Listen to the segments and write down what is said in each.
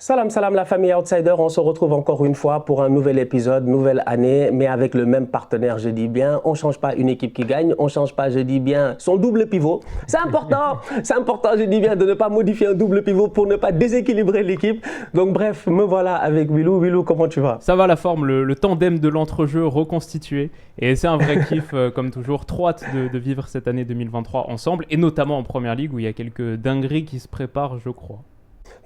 Salam salam la famille Outsider, on se retrouve encore une fois pour un nouvel épisode, nouvelle année, mais avec le même partenaire, je dis bien. On ne change pas une équipe qui gagne, on ne change pas, je dis bien, son double pivot. C'est important, je dis bien, de ne pas modifier un double pivot pour ne pas déséquilibrer l'équipe. Donc bref, me voilà avec Willou. Willou, comment tu vas? Ça va la forme, le tandem de l'entrejeu reconstitué. Et c'est un vrai kiff, comme toujours. Trop hâte de vivre cette année 2023 ensemble, et notamment en Première Ligue où il y a quelques dingueries qui se préparent, je crois.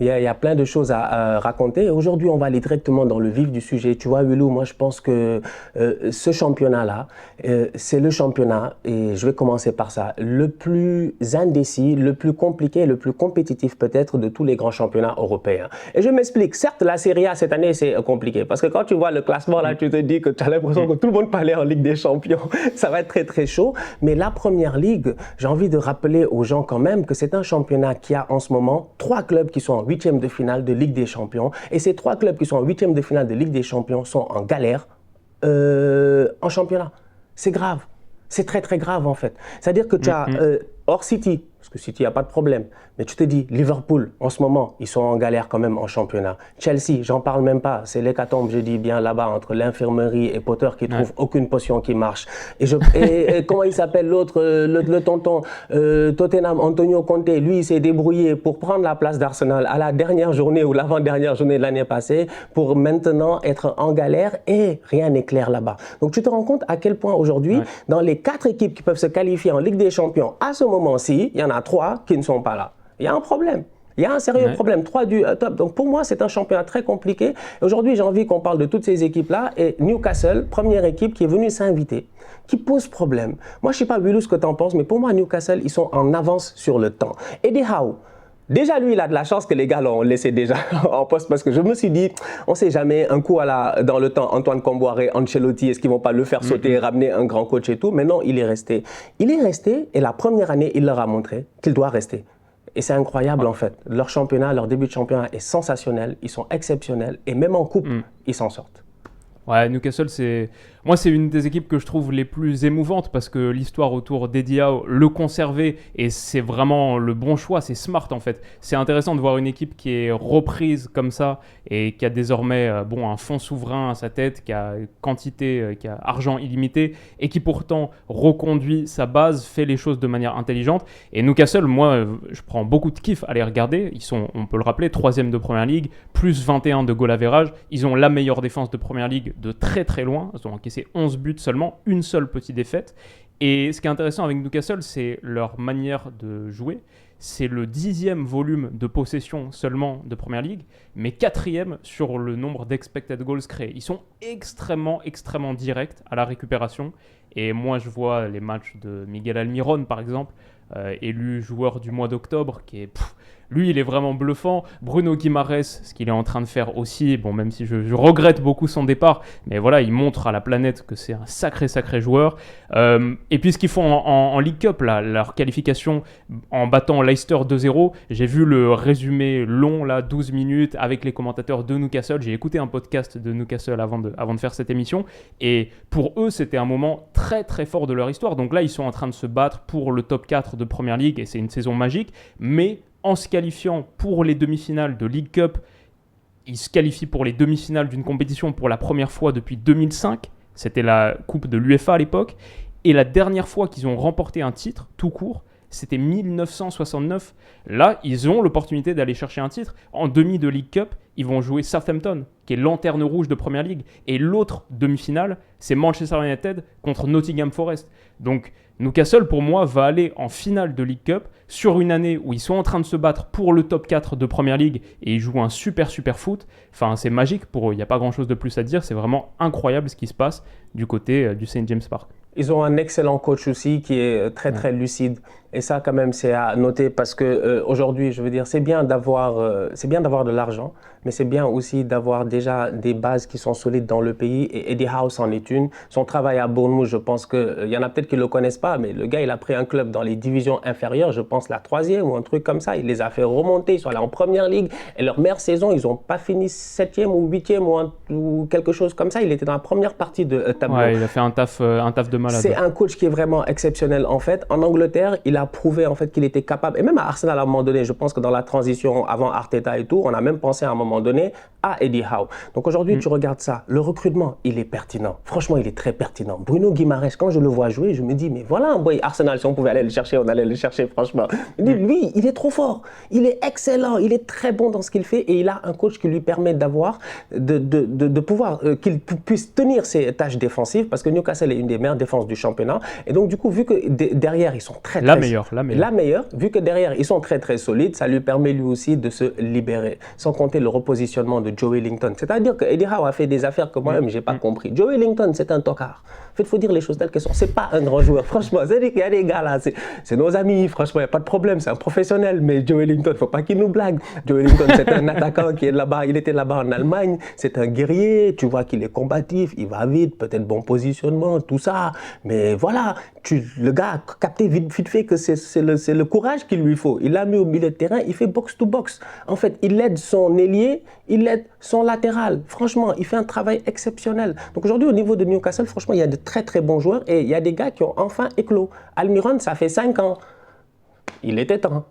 Il y a plein de choses à raconter. Aujourd'hui, on va aller directement dans le vif du sujet. Tu vois, Willou, moi, je pense que ce championnat-là, c'est le championnat, et je vais commencer par ça, le plus indécis, le plus compliqué, le plus compétitif peut-être de tous les grands championnats européens. Et je m'explique. Certes, la Serie A cette année, c'est compliqué. Parce que quand tu vois le classement, là, tu te dis que tu as l'impression que tout le monde peut aller en Ligue des Champions. Ça va être très, très chaud. Mais la Première Ligue, j'ai envie de rappeler aux gens quand même que c'est un championnat qui a en ce moment 3 clubs qui sont en huitième de finale de Ligue des Champions. Et ces 3 clubs qui sont en huitième de finale de Ligue des Champions sont en galère en championnat. C'est grave. C'est très, très grave en fait. C'est-à-dire que tu as hors City, parce que City, il n'y a pas de problème. Mais tu te dis, Liverpool, en ce moment, ils sont en galère quand même en championnat. Chelsea, j'en parle même pas. C'est l'hécatombe, je dis bien là-bas, entre l'infirmerie et Potter qui trouve aucune potion qui marche. Et comment il s'appelle l'autre, le tonton Tottenham, Antonio Conte, lui, il s'est débrouillé pour prendre la place d'Arsenal à la dernière journée ou l'avant-dernière journée de l'année passée pour maintenant être en galère et rien n'est clair là-bas. Donc tu te rends compte à quel point aujourd'hui, dans les 4 équipes qui peuvent se qualifier en Ligue des Champions, à ce moment-ci, il y en a 3 qui ne sont pas là. Il y a un problème. Il y a un sérieux problème. 3 du top. Donc pour moi, c'est un championnat très compliqué. Aujourd'hui, j'ai envie qu'on parle de toutes ces équipes-là. Et Newcastle, première équipe qui est venue s'inviter, qui pose problème. Moi, je ne sais pas, Willou, ce que tu en penses, mais pour moi, Newcastle, ils sont en avance sur le temps. Eddie Howe, déjà, lui, il a de la chance que les gars l'ont laissé déjà en poste parce que je me suis dit, on ne sait jamais, un coup dans le temps, Antoine Comboiré, Ancelotti, est-ce qu'ils ne vont pas le faire sauter, ramener un grand coach et tout? Mais non, il est resté. Il est resté et la première année, il leur a montré qu'il doit rester. Et c'est incroyable en fait. Leur championnat, leur début de championnat est sensationnel. Ils sont exceptionnels et même en coupe, ils s'en sortent. Ouais, Newcastle, c'est une des équipes que je trouve les plus émouvantes parce que l'histoire autour d'Eddie Howe, le conserver, et c'est vraiment le bon choix, c'est smart en fait. C'est intéressant de voir une équipe qui est reprise comme ça et qui a désormais un fonds souverain à sa tête, qui a quantité, qui a argent illimité et qui pourtant reconduit sa base, fait les choses de manière intelligente. Et Newcastle, moi, je prends beaucoup de kiff à les regarder. Ils sont, on peut le rappeler, 3e de Première Ligue, plus 21 de goal average. Ils ont la meilleure défense de Première Ligue de très très loin. Ils ont encaissé 11 buts seulement, une seule petite défaite. Et ce qui est intéressant avec Newcastle, c'est leur manière de jouer. C'est le 10e volume de possession seulement de Première Ligue, mais 4e sur le nombre d'expected goals créés. Ils sont extrêmement directs à la récupération. Et moi, je vois les matchs de Miguel Almiron, par exemple, élu joueur du mois d'octobre, qui est... lui, il est vraiment bluffant. Bruno Guimaraes, ce qu'il est en train de faire aussi, bon, même si je regrette beaucoup son départ, mais voilà, il montre à la planète que c'est un sacré joueur. Et puis ce qu'ils font en League Cup, là, leur qualification en battant Leicester 2-0, j'ai vu le résumé long, là, 12 minutes, avec les commentateurs de Newcastle. J'ai écouté un podcast de Newcastle avant de faire cette émission, et pour eux, c'était un moment très fort de leur histoire. Donc là, ils sont en train de se battre pour le top 4 de Première Ligue, et c'est une saison magique, mais en se qualifiant pour les demi-finales de League Cup, ils se qualifient pour les demi-finales d'une compétition pour la première fois depuis 2005. C'était la coupe de l'UEFA à l'époque. Et la dernière fois qu'ils ont remporté un titre, tout court, c'était 1969. Là, ils ont l'opportunité d'aller chercher un titre. En demi de League Cup, ils vont jouer Southampton, qui est lanterne rouge de Première Ligue. Et l'autre demi-finale, c'est Manchester United contre Nottingham Forest. Donc, Newcastle, pour moi, va aller en finale de League Cup sur une année où ils sont en train de se battre pour le top 4 de Première Ligue et ils jouent un super foot. Enfin, c'est magique pour eux. Il n'y a pas grand-chose de plus à dire. C'est vraiment incroyable ce qui se passe du côté du St. James Park. Ils ont un excellent coach aussi qui est très lucide. Et ça, quand même, c'est à noter parce que aujourd'hui, je veux dire, c'est bien d'avoir de l'argent, mais c'est bien aussi d'avoir déjà des bases qui sont solides dans le pays. Et Eddie Howe en est une. Son travail à Bournemouth, je pense qu'il y en a peut-être qui ne le connaissent pas, mais le gars, il a pris un club dans les divisions inférieures, je pense la 3e ou un truc comme ça. Il les a fait remonter, ils sont allés en Première Ligue. Et leur meilleure saison, ils n'ont pas fini 7e ou 8e ou quelque chose comme ça. Il était dans la première partie de tableau. Ouais, il a fait un taf de malade. C'est un coach qui est vraiment exceptionnel en fait. En Angleterre, il a a prouvé en fait qu'il était capable, et même à Arsenal à un moment donné, je pense que dans la transition avant Arteta et tout, on a même pensé à un moment donné à Eddie Howe. Donc aujourd'hui, tu regardes ça, le recrutement, il est pertinent. Franchement, il est très pertinent. Bruno Guimaraes, quand je le vois jouer, je me dis, mais voilà un boy Arsenal, si on pouvait aller le chercher, on allait le chercher, franchement. Lui, il est trop fort, il est excellent, il est très bon dans ce qu'il fait, et il a un coach qui lui permet d'avoir, de pouvoir, qu'il puisse tenir ses tâches défensives, parce que Newcastle est une des meilleures défenses du championnat. Et donc, du coup, vu que derrière, ils sont la meilleure. Vu que derrière, ils sont très, très solides, ça lui permet lui aussi de se libérer. Sans compter le repositionnement de Joe Wellington. C'est-à-dire que Eddie Howe a fait des affaires que moi-même, je n'ai pas compris. Joe Wellington, c'est un tocard. En fait, il faut dire les choses telles qu'elles sont. Ce n'est pas un grand joueur. Franchement, c'est-à-dire qu'il y a des gars là, c'est nos amis. Franchement, il n'y a pas de problème. C'est un professionnel. Mais Joe Wellington, il ne faut pas qu'il nous blague. Joe Wellington, c'est un attaquant qui est là-bas. Il était là-bas en Allemagne. C'est un guerrier. Tu vois qu'il est combatif. Il va vite. Peut-être bon positionnement, tout ça. Mais voilà, le gars a capté vite fait que c'est le courage qu'il lui faut. Il l'a mis au milieu de terrain. Il fait box-to-box. En fait, il aide son ailier. Il aide son latéral. Franchement, il fait un travail exceptionnel. Donc aujourd'hui, au niveau de Newcastle, franchement, il y a de très très bons joueurs et il y a des gars qui ont enfin éclos. Almiron, ça fait 5 ans. Il était temps.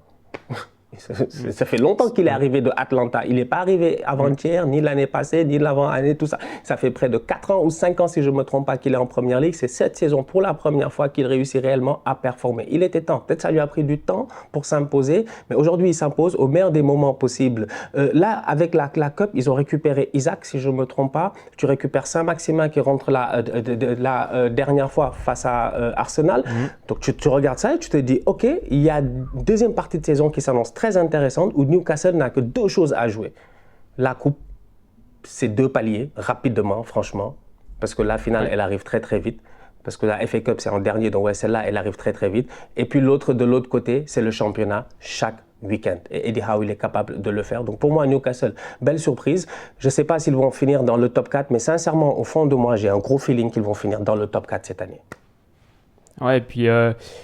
Ça fait longtemps qu'il est arrivé de Atlanta. Il n'est pas arrivé avant-hier, ni l'année passée, ni l'avant-année, tout ça. Ça fait près de 4 ans ou 5 ans, si je ne me trompe pas, qu'il est en Première Ligue. C'est cette saison, pour la première fois, qu'il réussit réellement à performer. Il était temps. Peut-être ça lui a pris du temps pour s'imposer, mais aujourd'hui, il s'impose au meilleur des moments possibles. Là, avec la Cup, ils ont récupéré Isaac, si je ne me trompe pas. Tu récupères Saint-Maximin qui rentre la dernière fois face à Arsenal. Donc, tu regardes ça et tu te dis, OK, il y a une deuxième partie de saison qui s'annonce très intéressante où Newcastle n'a que 2 choses à jouer. La coupe, c'est 2 paliers, rapidement, franchement, parce que la finale, elle arrive très très vite, parce que la FA Cup, c'est en dernier, donc ouais, celle-là, elle arrive très très vite. Et puis l'autre, de l'autre côté, c'est le championnat chaque week-end. Et Eddie Howe, il est capable de le faire. Donc pour moi, Newcastle, belle surprise. Je ne sais pas s'ils vont finir dans le top 4, mais sincèrement, au fond de moi, j'ai un gros feeling qu'ils vont finir dans le top 4 cette année. Ouais, et puis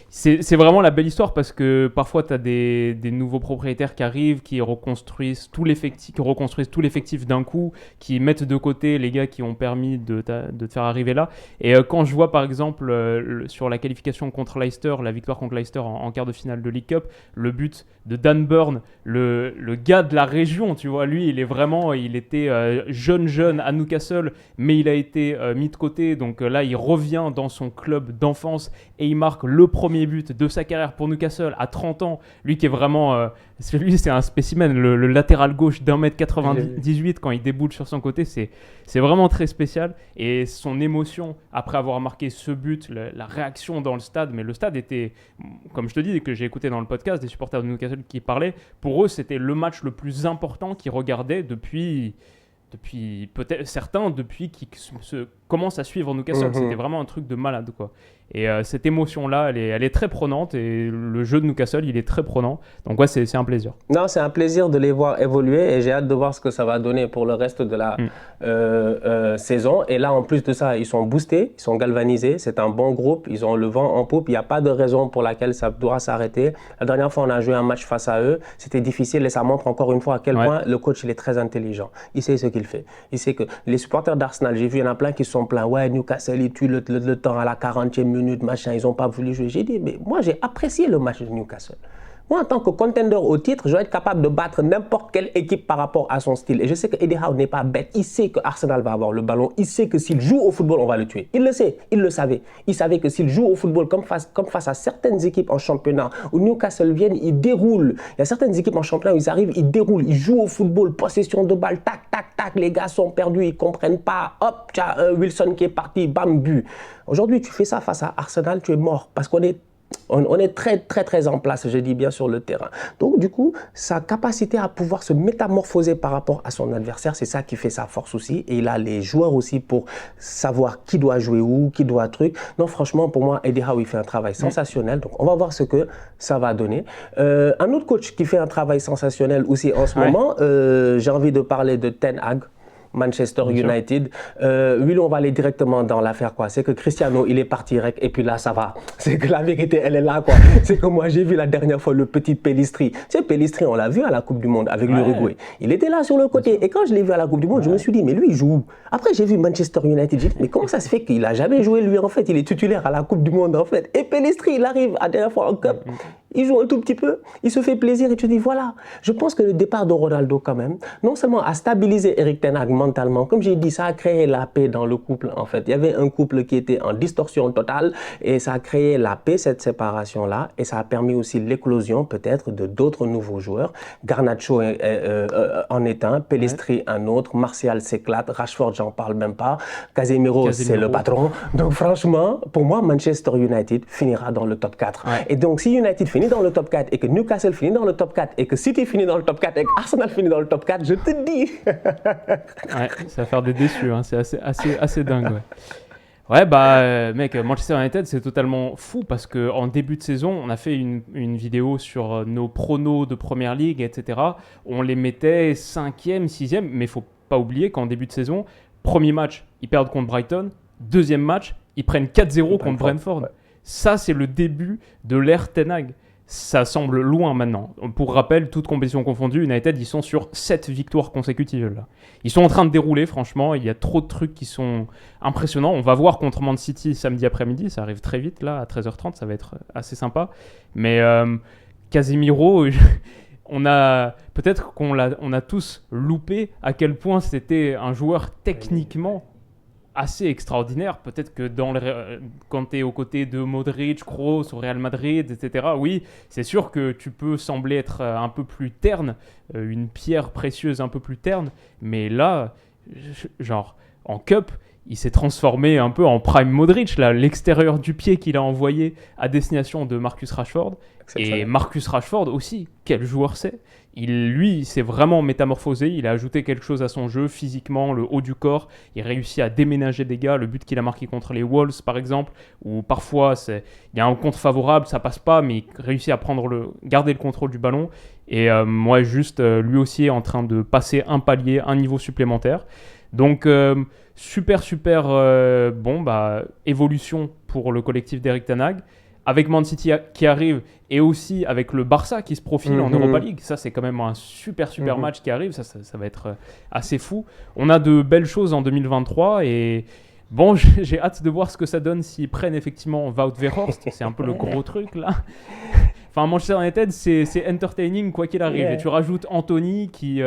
c'est vraiment la belle histoire parce que parfois tu as des nouveaux propriétaires qui arrivent, qui reconstruisent tout l'effectif d'un coup, qui mettent de côté les gars qui ont permis de te faire arriver là. Et quand je vois par exemple sur la qualification contre Leicester, la victoire contre Leicester en quart de finale de League Cup, le but de Dan Burn, le gars de la région, tu vois, lui il était jeune à Newcastle, mais il a été mis de côté, donc là il revient dans son club d'enfance et il marque le premier but de sa carrière pour Newcastle à 30 ans. Lui qui est vraiment... lui, c'est un spécimen. Le latéral gauche d'1m98 quand il déboule sur son côté, c'est vraiment très spécial. Et son émotion après avoir marqué ce but, la réaction dans le stade, mais le stade était, comme je te dis, que j'ai écouté dans le podcast, des supporters de Newcastle qui parlaient, pour eux, c'était le match le plus important qu'ils regardaient depuis peut-être certains, depuis qu'ils commencent à suivre Newcastle. C'était vraiment un truc de malade, quoi. Et cette émotion-là, elle est très prenante et le jeu de Newcastle, il est très prenant. Donc ouais, c'est un plaisir. Non, c'est un plaisir de les voir évoluer et j'ai hâte de voir ce que ça va donner pour le reste de la saison. Et là, en plus de ça, ils sont boostés, ils sont galvanisés. C'est un bon groupe, ils ont le vent en poupe. Il n'y a pas de raison pour laquelle ça doit s'arrêter. La dernière fois, on a joué un match face à eux. C'était difficile et ça montre encore une fois à quel point le coach, il est très intelligent. Il sait ce qu'il fait. Il sait que les supporters d'Arsenal, j'ai vu, il y en a plein qui se sont plaints. Ouais, Newcastle, ils tuent le temps à la 40e minute, machin, ils n'ont pas voulu jouer. J'ai dit, mais moi, j'ai apprécié le match de Newcastle. Moi, en tant que contender au titre, je vais être capable de battre n'importe quelle équipe par rapport à son style. Et je sais que Eddie Howe n'est pas bête. Il sait que Arsenal va avoir le ballon. Il sait que s'il joue au football, on va le tuer. Il le sait. Il le savait. Il savait que s'il joue au football, comme face à certaines équipes en championnat, où Newcastle viennent, ils déroulent. Il y a certaines équipes en championnat où ils arrivent, ils déroulent. Ils jouent au football, possession de balle, tac, tac, tac. Les gars sont perdus, ils ne comprennent pas. Hop, tu as Wilson qui est parti, bam, but. Aujourd'hui, tu fais ça face à Arsenal, tu es mort. Parce qu'on est très, très, très en place, je dis bien, sur le terrain. Donc, du coup, sa capacité à pouvoir se métamorphoser par rapport à son adversaire, c'est ça qui fait sa force aussi. Et il a les joueurs aussi pour savoir qui doit jouer où, qui doit truc. Non, franchement, pour moi, Eddie Howe, il fait un travail sensationnel. Donc, on va voir ce que ça va donner. Un autre coach qui fait un travail sensationnel aussi en ce moment, j'ai envie de parler de Ten Hag. Manchester United. Lui, on va aller directement dans l'affaire, quoi. C'est que Cristiano, il est parti et puis là, ça va. C'est que la vérité, elle est là, quoi. C'est que moi, j'ai vu la dernière fois le petit Pellistri. Tu sais, Pellistri, on l'a vu à la Coupe du Monde avec l'Uruguay. Il était là sur le côté. Et quand je l'ai vu à la Coupe du Monde, je me suis dit, mais lui, il joue où? Après, j'ai vu Manchester United. J'ai dit, mais comment ça se fait qu'il n'a jamais joué, lui, en fait? Il est titulaire à la Coupe du Monde, en fait. Et Pellistri, il arrive à la dernière fois en Cup. il joue un tout petit peu, il se fait plaisir et tu te dis voilà. Je pense que le départ de Ronaldo quand même, non seulement a stabilisé Erik ten Hag mentalement, comme j'ai dit, ça a créé la paix dans le couple en fait. Il y avait un couple qui était en distorsion totale et ça a créé la paix, cette séparation-là, et ça a permis aussi l'éclosion peut-être de d'autres nouveaux joueurs. Garnacho en est un, Pellistri un autre, Martial s'éclate, Rashford j'en parle même pas, Casemiro c'est le patron. Donc franchement, pour moi, Manchester United finira dans le top 4. Ouais. Et donc si United finit dans le top 4 et que Newcastle finit dans le top 4 et que City finit dans le top 4 et que Arsenal finit dans le top 4, je te dis. Ouais, ça va faire des déçus, hein. C'est assez dingue. Ouais, mec, Manchester United, c'est totalement fou parce qu'en début de saison, on a fait une vidéo sur nos pronos de Première Ligue, etc. On les mettait 5e, 6e, mais il ne faut pas oublier qu'en début de saison, premier match, ils perdent contre Brighton, deuxième match, ils prennent 4-0 contre Brentford. Ouais. Ça, c'est le début de l'ère Ten Hag. Ça semble loin maintenant. Pour rappel, toute compétition confondue, United, ils sont sur 7 victoires consécutives. Là. Ils sont en train de dérouler, franchement. Il y a trop de trucs qui sont impressionnants. On va voir contre Man City samedi après-midi. Ça arrive très vite, là, à 13h30. Ça va être assez sympa. Mais Casemiro, peut-être qu'on a tous loupé à quel point c'était un joueur techniquement assez extraordinaire. Peut-être que quand tu es aux côtés de Modric, Kroos au Real Madrid, etc., oui, c'est sûr que tu peux sembler être un peu plus terne, une pierre précieuse un peu plus terne, mais là, genre, en Cup, il s'est transformé un peu en prime Modric, là, l'extérieur du pied qu'il a envoyé à destination de Marcus Rashford. Et Marcus Rashford aussi, quel joueur c'est. Lui, il s'est vraiment métamorphosé, il a ajouté quelque chose à son jeu, physiquement, le haut du corps, il réussit à déménager des gars, le but qu'il a marqué contre les Wolves par exemple, où parfois il y a un contre favorable, ça passe pas, mais il réussit à garder le contrôle du ballon, et moi juste, lui aussi est en train de passer un palier, un niveau supplémentaire. Donc super évolution pour le collectif d'Erik ten Hag. Avec Man City qui arrive et aussi avec le Barça qui se profile en Europa League. Ça, c'est quand même un super match qui arrive. Ça va être assez fou. On a de belles choses en 2023 et bon, j'ai hâte de voir ce que ça donne s'ils prennent effectivement Wout Weghorst. C'est un peu le gros truc là. Enfin, Manchester United, c'est entertaining quoi qu'il arrive. Yeah. Et tu rajoutes Anthony qui...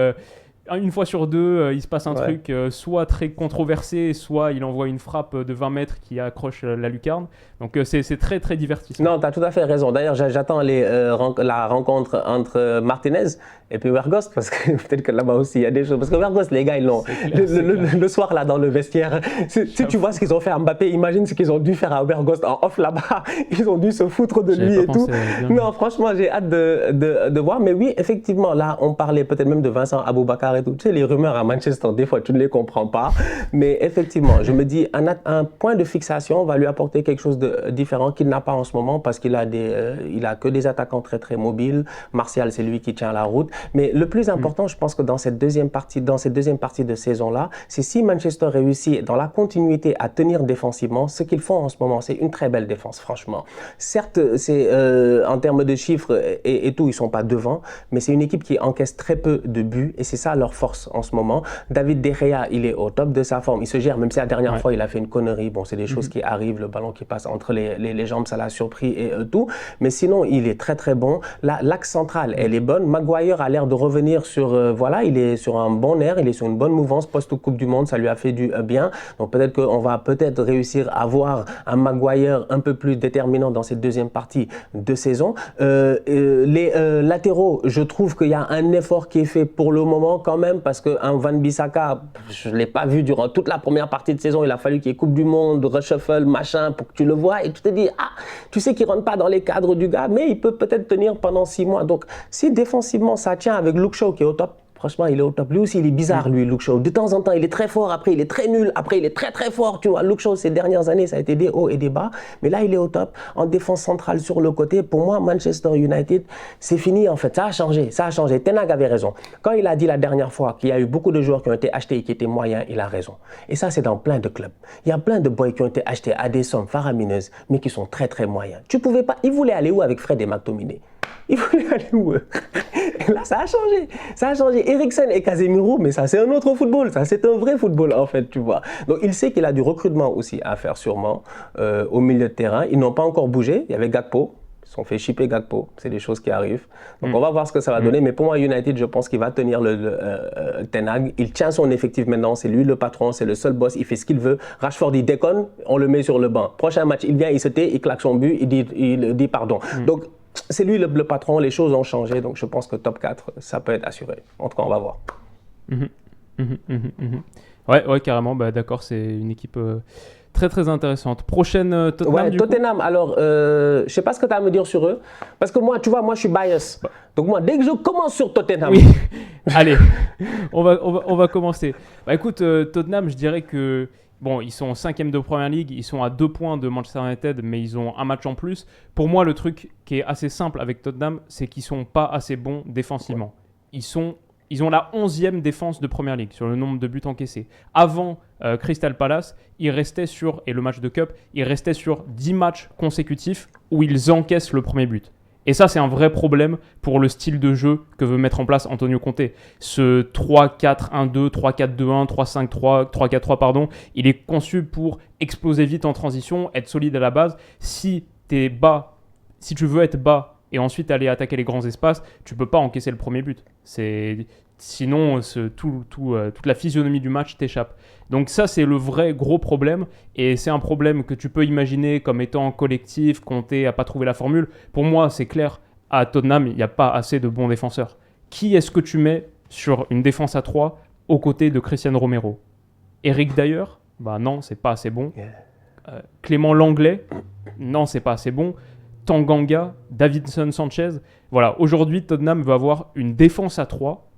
une fois sur deux, il se passe un truc soit très controversé, soit il envoie une frappe de 20 mètres qui accroche la lucarne. Donc c'est très très divertissant. Non, tu as tout à fait raison. D'ailleurs, j'attends la rencontre entre Martinez et puis Weghorst, parce que peut-être que là-bas aussi il y a des choses. Parce que Weghorst, les gars, ils l'ont. Le soir là dans le vestiaire, si tu vois ce qu'ils ont fait à Mbappé, imagine ce qu'ils ont dû faire à Weghorst en off là-bas. Ils ont dû se foutre de lui et tout. Non, franchement, j'ai hâte de voir. Mais oui, effectivement, là, on parlait peut-être même de Vincent Aboubakar et tout. Tu sais, les rumeurs à Manchester, des fois, tu ne les comprends pas. Mais effectivement, je me dis, un point de fixation va lui apporter quelque chose de différent qu'il n'a pas en ce moment parce qu'il a que des attaquants très, très mobiles. Martial, c'est lui qui tient la route. Mais le plus important, je pense que dans cette deuxième partie de saison-là, c'est si Manchester réussit dans la continuité à tenir défensivement, ce qu'ils font en ce moment, c'est une très belle défense, franchement. Certes, en termes de chiffres et tout, ils ne sont pas devant, mais c'est une équipe qui encaisse très peu de buts et c'est ça leur force en ce moment. David De Gea, il est au top de sa forme. Il se gère, même si la dernière fois, il a fait une connerie. Bon, c'est des choses qui arrivent, le ballon qui passe entre les jambes, ça l'a surpris et tout. Mais sinon, il est très, très bon. L'axe central, elle est bonne. Maguire a l'air de revenir sur... il est sur un bon air, il est sur une bonne mouvance post-Coupe du Monde, ça lui a fait du bien. Donc peut-être qu'on va réussir à voir un Maguire un peu plus déterminant dans cette deuxième partie de saison. Les latéraux, je trouve qu'il y a un effort qui est fait pour le moment quand même, parce qu'un Wan-Bissaka, je ne l'ai pas vu durant toute la première partie de saison, il a fallu qu'il y ait Coupe du Monde, reshuffle, machin, pour que tu le vois et tu te dis, tu sais qu'il ne rentre pas dans les cadres du gars, mais il peut peut-être tenir pendant 6 mois. Donc si défensivement ça tient avec Luke Shaw qui est au top, franchement, il est au top. Lui aussi, il est bizarre, lui, Luke Shaw. De temps en temps, il est très fort. Après, il est très nul. Après, il est très, très fort. Tu vois, Luke Shaw, ces dernières années, ça a été des hauts et des bas. Mais là, il est au top. En défense centrale sur le côté, pour moi, Manchester United, c'est fini, en fait. Ça a changé. Ça a changé. Ten Hag avait raison. Quand il a dit la dernière fois qu'il y a eu beaucoup de joueurs qui ont été achetés et qui étaient moyens, il a raison. Et ça, c'est dans plein de clubs. Il y a plein de boys qui ont été achetés à des sommes faramineuses, mais qui sont très, très moyens. Tu pouvais pas... Ils voulaient aller où avec Fred et McTominay? Il voulait aller où? Et là, ça a changé. Ça a changé. Eriksen et Casemiro, mais ça, c'est un autre football. Ça, c'est un vrai football, en fait, tu vois. Donc, il sait qu'il a du recrutement aussi à faire, sûrement, au milieu de terrain. Ils n'ont pas encore bougé. Il y avait Gakpo. Ils sont fait shipper Gakpo. C'est des choses qui arrivent. Donc, on va voir ce que ça va donner. Mais pour moi, United, je pense qu'il va tenir Ten Hag. Il tient son effectif maintenant. C'est lui le patron. C'est le seul boss. Il fait ce qu'il veut. Rashford, il déconne. On le met sur le banc. Prochain match, il vient, il se tait, il claque son but. Il dit pardon. Donc, c'est lui le patron. Les choses ont changé. Donc, je pense que top 4, ça peut être assuré. En tout cas, on va voir. Ouais, carrément. Bah, d'accord, c'est une équipe très très intéressante. Prochaine Tottenham. Ouais, Tottenham. Alors, je sais pas ce que tu as à me dire sur eux, parce que moi, tu vois, moi, je suis bias. Donc moi, dès que je commence sur Tottenham, oui. Allez, on va commencer. Bah écoute, Tottenham, je dirais que bon, ils sont 5e de Premier League, ils sont à 2 points de Manchester United, mais ils ont un match en plus. Pour moi, le truc qui est assez simple avec Tottenham, c'est qu'ils sont pas assez bons défensivement. Ils ont la 11e défense de Premier League sur le nombre de buts encaissés. Avant Crystal Palace, ils restaient et le match de Cup, ils restaient sur 10 matchs consécutifs où ils encaissent le premier but. Et ça, c'est un vrai problème pour le style de jeu que veut mettre en place Antonio Conte. Ce 3-4-1-2, 3-4-2-1, 3-5-3, 3-4-3, pardon, il est conçu pour exploser vite en transition, être solide à la base. Si tu veux être bas et ensuite aller attaquer les grands espaces, tu ne peux pas encaisser le premier but. Sinon, toute la physionomie du match t'échappe. Donc ça, c'est le vrai gros problème. Et c'est un problème que tu peux imaginer comme étant collectif, Conte n'a pas trouvé la formule. Pour moi, c'est clair, à Tottenham, il n'y a pas assez de bons défenseurs. Qui est-ce que tu mets sur une défense à 3 aux côtés de Christian Romero? Eric Dyer? Bah non, c'est pas assez bon. Clément Langlais? Non, c'est pas assez bon. Tanganga, Davinson Sanchez. Voilà, aujourd'hui, Tottenham veut avoir une défense à 3.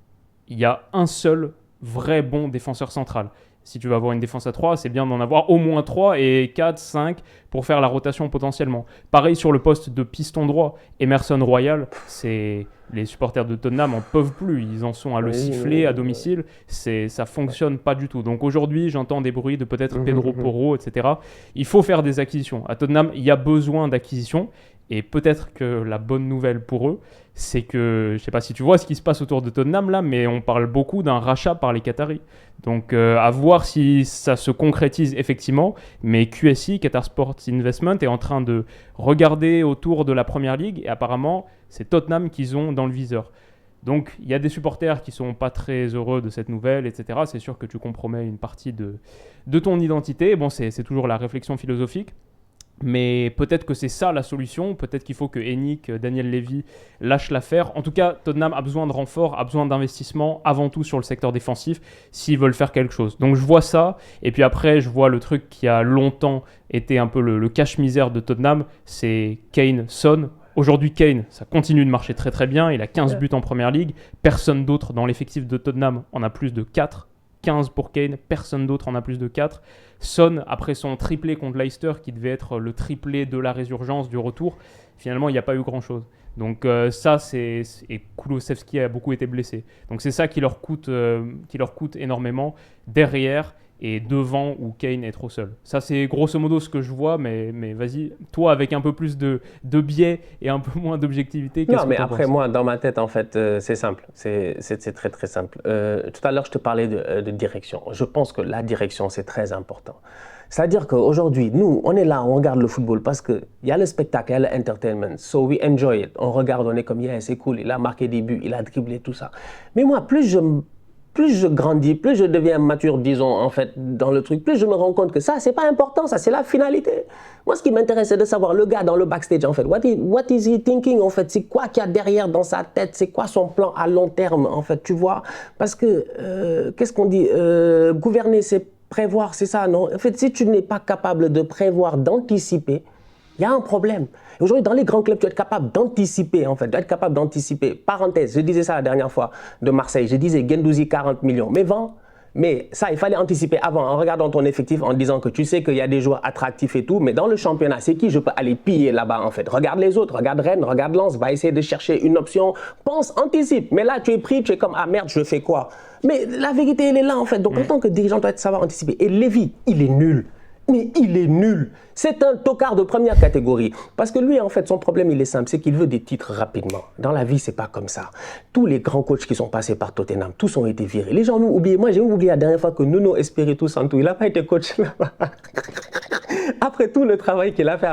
Il y a un seul vrai bon défenseur central. Si tu veux avoir une défense à 3, c'est bien d'en avoir au moins 3 et 4, 5 pour faire la rotation potentiellement. Pareil sur le poste de piston droit. Emerson Royal, les supporters de Tottenham n'en peuvent plus. Ils en sont à le siffler à domicile. Ça fonctionne pas du tout. Donc aujourd'hui, j'entends des bruits de peut-être Pedro Porro, etc. Il faut faire des acquisitions. À Tottenham, il y a besoin d'acquisitions. Et peut-être que la bonne nouvelle pour eux, c'est que, je ne sais pas si tu vois ce qui se passe autour de Tottenham là, mais on parle beaucoup d'un rachat par les Qataris. Donc à voir si ça se concrétise effectivement. Mais QSI, Qatar Sports Investment, est en train de regarder autour de la Première Ligue et apparemment, c'est Tottenham qu'ils ont dans le viseur. Donc il y a des supporters qui ne sont pas très heureux de cette nouvelle, etc. C'est sûr que tu compromets une partie de ton identité. Bon, c'est toujours la réflexion philosophique. Mais peut-être que c'est ça la solution, peut-être qu'il faut que Hennick, Daniel Levy lâchent l'affaire. En tout cas, Tottenham a besoin de renfort, a besoin d'investissement, avant tout sur le secteur défensif, s'ils veulent faire quelque chose. Donc je vois ça, et puis après je vois le truc qui a longtemps été un peu le cache-misère de Tottenham, c'est Kane, Son. Aujourd'hui, Kane, ça continue de marcher très très bien, il a 15 buts en Première Ligue, personne d'autre dans l'effectif de Tottenham en a plus de 4. 15 pour Kane, personne d'autre en a plus de 4. Son, après son triplé contre Leicester, qui devait être le triplé de la résurgence du retour, finalement, il n'y a pas eu grand-chose. Donc ça, et Kulusevski a beaucoup été blessé. Donc c'est ça qui leur coûte énormément derrière et devant où Kane est trop seul. Ça, c'est grosso modo ce que je vois, mais vas-y, toi, avec un peu plus de biais et un peu moins d'objectivité, qu'est-ce que tu penses ? Non, mais après, moi, dans ma tête, en fait, c'est simple. C'est très, très simple. Tout à l'heure, je te parlais de direction. Je pense que la direction, c'est très important. C'est-à-dire qu'aujourd'hui, nous, on est là, on regarde le football parce qu'il y a le spectacle, il y a l'entertainment. So we enjoy it. On regarde, on est comme, yeah, c'est cool, il a marqué des buts, il a dribblé, tout ça. Mais moi, plus je grandis, plus je deviens mature, disons, en fait, dans le truc, plus je me rends compte que ça, c'est pas important, ça, c'est la finalité. Moi, ce qui m'intéresse, c'est de savoir le gars dans le backstage, en fait. What is he thinking, en fait? C'est quoi qu'il y a derrière dans sa tête? C'est quoi son plan à long terme, en fait, tu vois? Parce que, qu'est-ce qu'on dit? Gouverner, c'est prévoir, c'est ça, non? En fait, si tu n'es pas capable de prévoir, d'anticiper, il y a un problème. Aujourd'hui, dans les grands clubs, tu dois être capable d'anticiper, en fait. Tu dois être capable d'anticiper. Parenthèse, je disais ça la dernière fois de Marseille. Je disais Guendouzi, 40 millions. Mais vend. Mais ça, il fallait anticiper avant, en regardant ton effectif, en disant que tu sais qu'il y a des joueurs attractifs et tout. Mais dans le championnat, c'est qui je peux aller piller là-bas, en fait? Regarde les autres, regarde Rennes, regarde Lens, va essayer de chercher une option. Pense, anticipe. Mais là, tu es pris, tu es comme, ah merde, je fais quoi? Mais la vérité, elle est là, en fait. Donc, en tant que dirigeant, tu dois savoir anticiper. Et Lévy, il est nul. Mais il est nul. C'est un tocard de première catégorie. Parce que lui, en fait, son problème, il est simple. C'est qu'il veut des titres rapidement. Dans la vie, c'est pas comme ça. Tous les grands coachs qui sont passés par Tottenham, tous ont été virés. Les gens ont oublié. Moi, j'ai oublié la dernière fois que Nuno Espirito Santo, il n'a pas été coach là-bas. Après tout le travail qu'il a fait.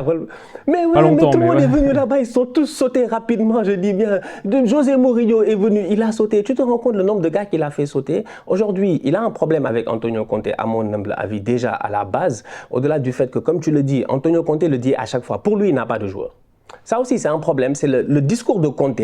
Mais oui, longtemps, mais tout le monde ouais. est venu là-bas, ils sont tous sautés rapidement, je dis bien. José Mourinho est venu, il a sauté. Tu te rends compte le nombre de gars qu'il a fait sauter. Aujourd'hui, il a un problème avec Antonio Conte, à mon humble avis, déjà à la base. Au-delà du fait que, comme tu le dis, Antonio Conte le dit à chaque fois, pour lui, il n'a pas de joueur. Ça aussi, c'est un problème. C'est le discours de Conte.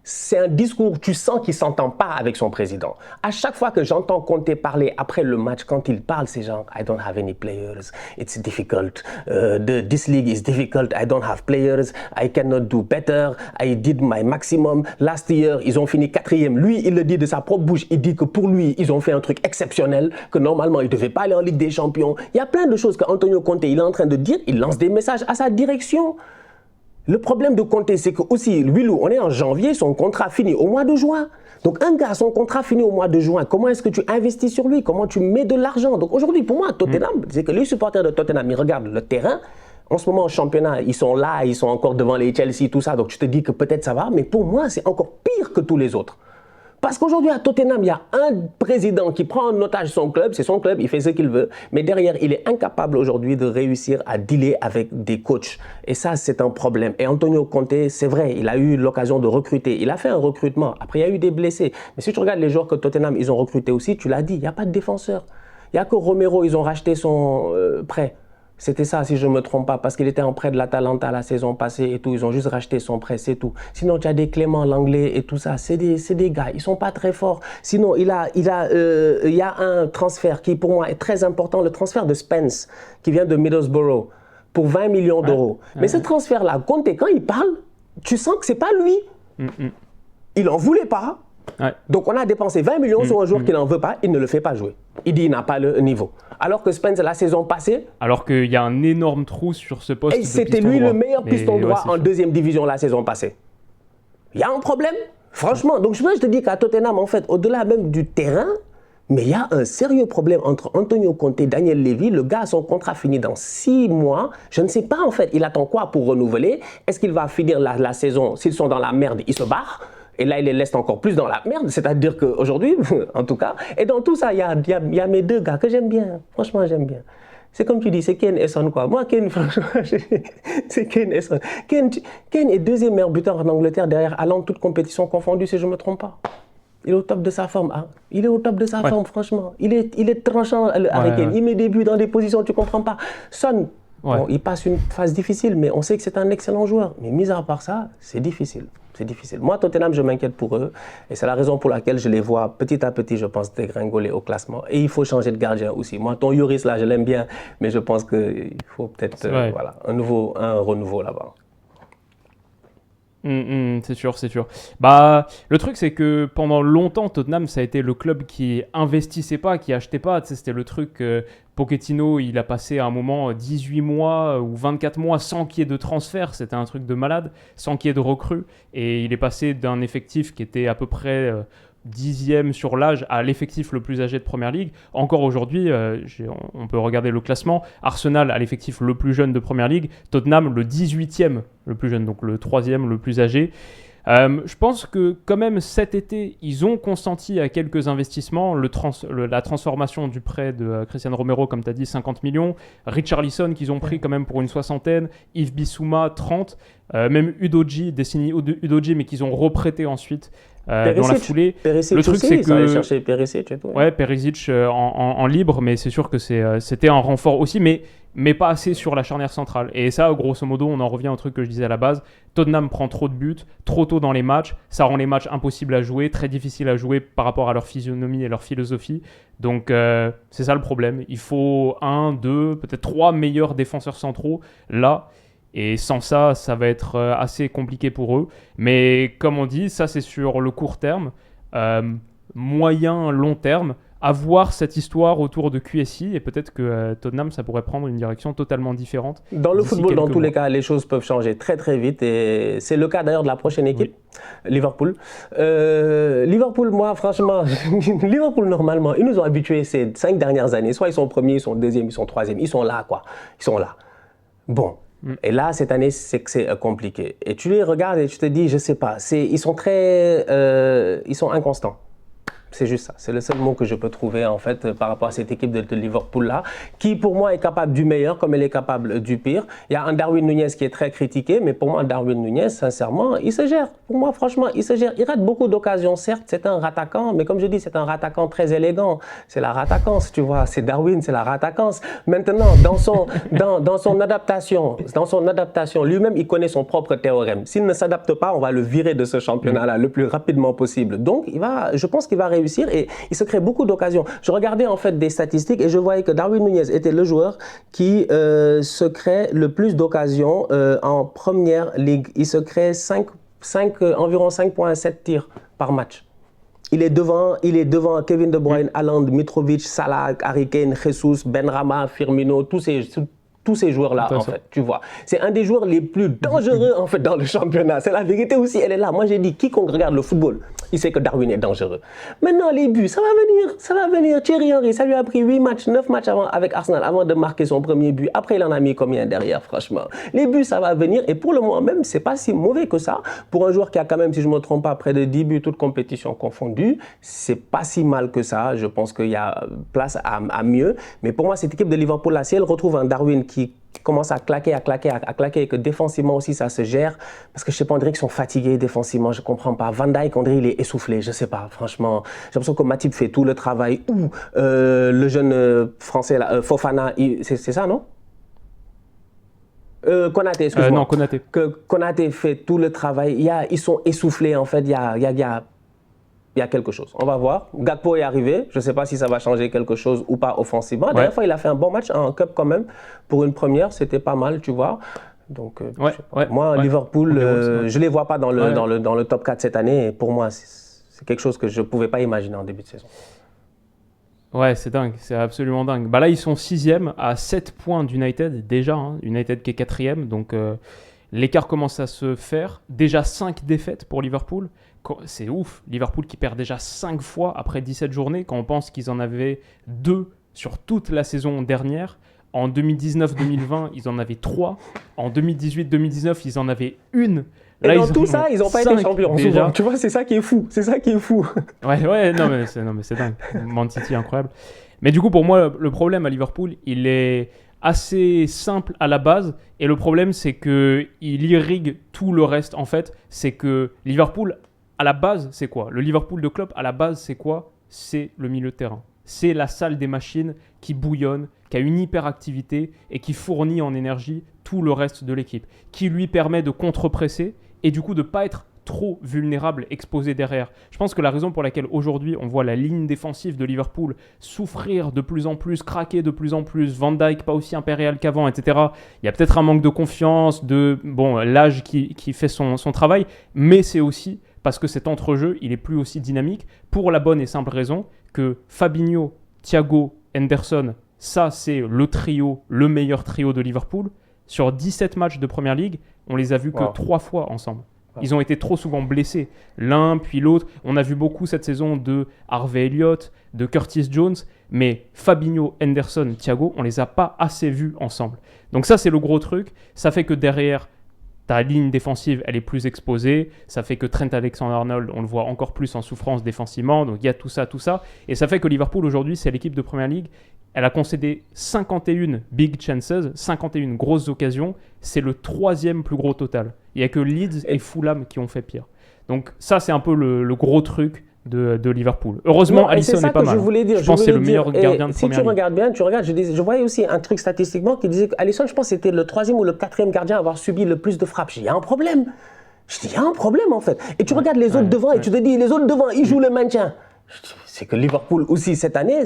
C'est un discours, tu sens qu'il ne s'entend pas avec son président. À chaque fois que j'entends Conte parler après le match, quand il parle, c'est genre I don't have any players, it's difficult. This league is difficult, I don't have players, I cannot do better, I did my maximum. Last year, ils ont fini 4e. Lui, il le dit de sa propre bouche. Il dit que pour lui, ils ont fait un truc exceptionnel, que normalement, ils ne devaient pas aller en Ligue des Champions. Il y a plein de choses qu'Antonio Conte il est en train de dire. Il lance des messages à sa direction. Le problème de Conte, c'est que aussi, Willou, on est en janvier, son contrat finit au mois de juin. Donc un gars, son contrat finit au mois de juin, comment est-ce que tu investis sur lui? Comment tu mets de l'argent? Donc aujourd'hui, pour moi, Tottenham, c'est que les supporters de Tottenham, ils regardent le terrain. En ce moment, au championnat, ils sont là, ils sont encore devant les Chelsea, tout ça. Donc tu te dis que peut-être ça va, mais pour moi, c'est encore pire que tous les autres. Parce qu'aujourd'hui, à Tottenham, il y a un président qui prend en otage son club, c'est son club, il fait ce qu'il veut, mais derrière, il est incapable aujourd'hui de réussir à dealer avec des coachs. Et ça, c'est un problème. Et Antonio Conte, c'est vrai, il a eu l'occasion de recruter. Il a fait un recrutement. Après, il y a eu des blessés. Mais si tu regardes les joueurs que Tottenham, ils ont recrutés aussi, tu l'as dit, il n'y a pas de défenseur. Il n'y a que Romero, ils ont racheté son prêt. C'était ça, si je ne me trompe pas, parce qu'il était en prêt de l'Atalanta la saison passée et tout. Ils ont juste racheté son prêt, c'est tout. Sinon, tu as des Clément Langlais et tout ça. C'est des gars, ils ne sont pas très forts. Sinon, il y a un transfert qui, pour moi, est très important, le transfert de Spence, qui vient de Middlesbrough, pour 20 millions d'euros. Mais ce transfert-là, Conte, quand il parle, tu sens que ce n'est pas lui. Il n'en voulait pas. Ouais. Donc on a dépensé 20 millions sur un joueur qui n'en veut pas, il ne le fait pas jouer. Il dit qu'il n'a pas le niveau. Alors que Spence, la saison passée... Alors qu'il y a un énorme trou sur ce poste. Et c'était lui le meilleur piston droit en deuxième division la saison passée. Il y a un problème, franchement. Donc je te dis qu'à Tottenham, en fait, au-delà même du terrain, mais il y a un sérieux problème entre Antonio Conte et Daniel Levy. Le gars a son contrat fini dans 6 mois. Je ne sais pas, en fait, il attend quoi pour renouveler? Est-ce qu'il va finir la saison? S'ils sont dans la merde, il se barre. Et là, il les laisse encore plus dans la merde. C'est-à-dire qu'aujourd'hui, en tout cas, et dans tout ça, il y a mes deux gars que j'aime bien. Franchement, j'aime bien. C'est comme tu dis, c'est Kane et Son, quoi. Moi, Kane, franchement, c'est Kane et Son. Kane est deuxième meilleur buteur en Angleterre derrière Haaland, toute compétition confondue, si je ne me trompe pas. Il est au top de sa forme. Hein. Il est au top de sa forme, franchement. Il est tranchant, Harry Kane. Il met des buts dans des positions, tu ne comprends pas. Son, bon, il passe une phase difficile, mais on sait que c'est un excellent joueur. Mais mis à part ça, c'est difficile. C'est difficile. Moi, Tottenham, je m'inquiète pour eux. Et c'est la raison pour laquelle je les vois petit à petit, je pense, dégringoler au classement. Et il faut changer de gardien aussi. Moi, ton Lloris, là, je l'aime bien. Mais je pense qu'il faut peut-être voilà, un renouveau là-bas. C'est sûr, c'est sûr. Bah, le truc, c'est que pendant longtemps, Tottenham, ça a été le club qui investissait pas, qui achetait pas. Tu sais, c'était le truc... Pochettino, il a passé à un moment 18 mois ou 24 mois sans qu'il y ait de transfert. C'était un truc de malade, sans qu'il y ait de recrues. Et il est passé d'un effectif qui était à peu près 10e sur l'âge à l'effectif le plus âgé de Première Ligue. Encore aujourd'hui, on peut regarder le classement. Arsenal a l'effectif le plus jeune de Première Ligue. Tottenham, le 18e le plus jeune, donc le 3e le plus âgé. Je pense que quand même cet été, ils ont consenti à quelques investissements. La transformation du prêt de Cristiano Romero, comme tu as dit, 50 millions. Richarlison qu'ils ont pris quand même pour une 60aine. Yves Bissouma, 30. Même Udogie, Destiny Udogie, mais qu'ils ont reprêté ensuite dans la foulée. Perisic, le truc, c'est que... aller chercher Perisic et tout. Ouais, Perisic en libre, mais c'est sûr que c'était un renfort aussi, mais pas assez sur la charnière centrale. Et ça, grosso modo, on en revient au truc que je disais à la base. Tottenham prend trop de buts, trop tôt dans les matchs. Ça rend les matchs impossibles à jouer, très difficiles à jouer par rapport à leur physionomie et leur philosophie. Donc, c'est ça le problème. Il faut 1, 2, peut-être 3 meilleurs défenseurs centraux là. Et sans ça, ça va être assez compliqué pour eux. Mais comme on dit, ça, c'est sur le court terme. Moyen, long terme, avoir cette histoire autour de QSI et peut-être que Tottenham, ça pourrait prendre une direction totalement différente. Dans le football, dans tous les cas, les choses peuvent changer très très vite et c'est le cas d'ailleurs de la prochaine équipe, Liverpool. Liverpool, moi franchement, Liverpool normalement, ils nous ont habitués ces 5 dernières années, soit ils sont premiers, ils sont deuxièmes, ils sont troisièmes, ils sont là quoi, ils sont là. Bon. Et là, cette année, c'est que c'est compliqué. Et tu les regardes et tu te dis, je sais pas, ils sont inconstants. C'est juste ça. C'est le seul mot que je peux trouver en fait par rapport à cette équipe de Liverpool-là, qui pour moi est capable du meilleur comme elle est capable du pire. Il y a un Darwin Núñez qui est très critiqué, mais pour moi, Darwin Núñez, sincèrement, il se gère. Pour moi, franchement, il se gère. Il rate beaucoup d'occasions, certes, c'est un rattaquant, mais comme je dis, c'est un rattaquant très élégant. C'est la rattaquance, tu vois. C'est Darwin, c'est la rattaquance. Maintenant, dans son adaptation, lui-même, il connaît son propre théorème. S'il ne s'adapte pas, on va le virer de ce championnat-là le plus rapidement possible. Donc, je pense qu'il va réussir et il se crée beaucoup d'occasions. Je regardais en fait des statistiques et je voyais que Darwin Núñez était le joueur qui se crée le plus d'occasions en première ligue. Il se crée environ 5,7 tirs par match. Il est devant Kevin De Bruyne, Haaland, Mitrovic, Salah, Harry Kane, Jesus, Benrahma, Firmino, tous ces joueurs-là, en fait, tu vois. C'est un des joueurs les plus dangereux, en fait, dans le championnat. C'est la vérité aussi, elle est là. Moi, j'ai dit, quiconque regarde le football, il sait que Darwin est dangereux. Maintenant, les buts, ça va venir. Thierry Henry, ça lui a pris 9 matchs avec Arsenal avant de marquer son premier but. Après, il en a mis combien derrière, franchement. Les buts, ça va venir. Et pour le moment même, c'est pas si mauvais que ça. Pour un joueur qui a quand même, si je ne me trompe pas, près de 10 buts, toutes compétitions confondues, c'est pas si mal que ça. Je pense qu'il y a place à mieux. Mais pour moi, cette équipe de Liverpool, là, si elle retrouve un Darwin qui commence à claquer et que défensivement aussi ça se gère, parce que je sais pas, on dirait qu'ils sont fatigués défensivement, je comprends pas. Van Dijk, on dirait il est essoufflé, je sais pas, franchement. J'ai l'impression que Matip fait tout le travail, ou le jeune français là, Fofana, c'est ça, non? Konaté, excuse-moi. Non, Konaté. Konaté fait tout le travail, ils sont essoufflés en fait, il y a quelque chose. On va voir. Gakpo est arrivé. Je ne sais pas si ça va changer quelque chose ou pas offensivement. La dernière fois, il a fait un bon match en Cup quand même. Pour une première, c'était pas mal, tu vois. Donc, moi, Liverpool, je ne les vois pas dans le top 4 cette année. Et pour moi, c'est quelque chose que je ne pouvais pas imaginer en début de saison. Ouais, c'est dingue. C'est absolument dingue. Bah là, ils sont 6e à 7 points d'United déjà. Hein. United qui est 4e. Donc, l'écart commence à se faire. Déjà 5 défaites pour Liverpool. C'est ouf, Liverpool qui perd déjà 5 fois après 17 journées, quand on pense qu'ils en avaient 2 sur toute la saison dernière. En 2019-2020, ils en avaient 3. En 2018-2019, ils en avaient 1. Là, et dans tout ça, ils n'ont pas été champions souvent. Tu vois, c'est ça qui est fou. Ouais, non mais c'est dingue. Man City, incroyable. Mais du coup, pour moi, le problème à Liverpool, il est assez simple à la base. Et le problème, c'est qu'il irrigue tout le reste, en fait. C'est que Liverpool, à la base, c'est quoi? Le Liverpool de Klopp, à la base, c'est quoi? C'est le milieu de terrain. C'est la salle des machines qui bouillonne, qui a une hyperactivité et qui fournit en énergie tout le reste de l'équipe, qui lui permet de contre-presser et du coup de ne pas être trop vulnérable, exposé derrière. Je pense que la raison pour laquelle aujourd'hui on voit la ligne défensive de Liverpool souffrir de plus en plus, craquer de plus en plus, Van Dijk pas aussi impérial qu'avant, etc. Il y a peut-être un manque de confiance, l'âge qui fait son travail, mais c'est aussi parce que cet entrejeu, il est plus aussi dynamique pour la bonne et simple raison que Fabinho, Thiago, Henderson, ça c'est le meilleur trio de Liverpool. Sur 17 matchs de Première Ligue, on les a vus que 3 fois ensemble. Ils ont été trop souvent blessés, l'un puis l'autre. On a vu beaucoup cette saison de Harvey Elliott, de Curtis Jones, mais Fabinho, Henderson, Thiago, on les a pas assez vus ensemble. Donc ça, c'est le gros truc. Ça fait que derrière, ta ligne défensive, elle est plus exposée. Ça fait que Trent Alexander-Arnold, on le voit encore plus en souffrance défensivement. Donc il y a tout ça. Et ça fait que Liverpool, aujourd'hui, c'est l'équipe de Première Ligue. Elle a concédé 51 big chances, 51 grosses occasions. C'est le 3e plus gros total. Il n'y a que Leeds et Fulham qui ont fait pire. Donc ça, c'est un peu le gros truc de Liverpool. Heureusement, Alisson est pas mal. Je pense que c'est le meilleur gardien de Première Ligue. Si tu regardes bien, je voyais aussi un truc statistiquement qui disait qu'Alisson, je pense, c'était le 3e ou le 4e gardien à avoir subi le plus de frappes. Il y a un problème. Je dis, il y a un problème en fait. Et tu regardes les autres devant et tu te dis, les autres devant, ils jouent le maintien. C'est que Liverpool aussi cette année,